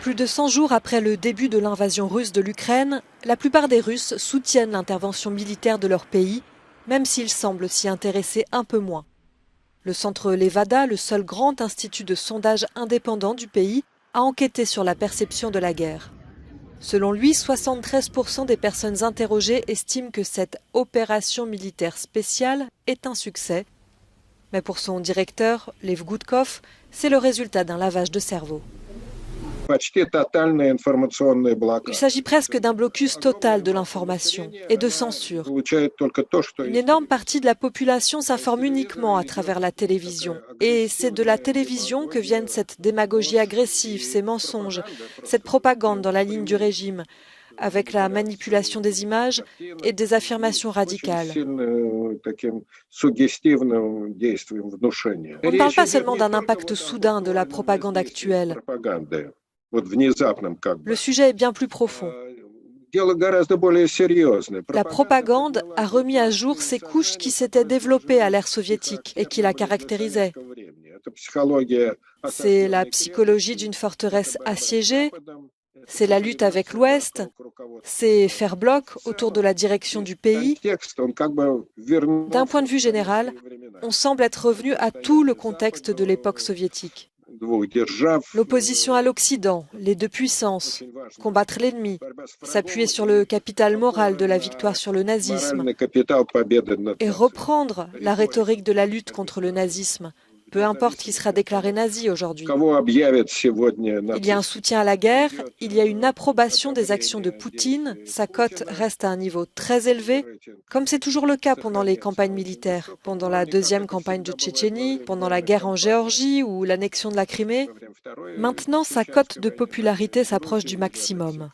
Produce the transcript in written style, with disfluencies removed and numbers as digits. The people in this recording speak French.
Plus de 100 jours après le début de l'invasion russe de l'Ukraine, la plupart des Russes soutiennent l'intervention militaire de leur pays, même s'ils semblent s'y intéresser un peu moins. Le centre Levada, le seul grand institut de sondage indépendant du pays, a enquêté sur la perception de la guerre. Selon lui, 73% des personnes interrogées estiment que cette opération militaire spéciale est un succès. Mais pour son directeur, Lev Gudkov, c'est le résultat d'un lavage de cerveau. Il s'agit presque d'un blocus total de l'information et de censure. Une énorme partie de la population s'informe uniquement à travers la télévision. Et c'est de la télévision que viennent cette démagogie agressive, ces mensonges, cette propagande dans la ligne du régime, avec la manipulation des images et des affirmations radicales. On ne parle pas seulement d'un impact soudain de la propagande actuelle. Le sujet est bien plus profond. La propagande a remis à jour ces couches qui s'étaient développées à l'ère soviétique et qui la caractérisaient. C'est la psychologie d'une forteresse assiégée, c'est la lutte avec l'Ouest, c'est faire bloc autour de la direction du pays. D'un point de vue général, on semble être revenu à tout le contexte de l'époque soviétique. L'opposition à l'Occident, les deux puissances, combattre l'ennemi, s'appuyer sur le capital moral de la victoire sur le nazisme et reprendre la rhétorique de la lutte contre le nazisme, peu importe qui sera déclaré nazi aujourd'hui. Il y a un soutien à la guerre, il y a une approbation des actions de Poutine, sa cote reste à un niveau très élevé, comme c'est toujours le cas pendant les campagnes militaires, pendant la deuxième campagne de Tchétchénie, pendant la guerre en Géorgie ou l'annexion de la Crimée. Maintenant, sa cote de popularité s'approche du maximum.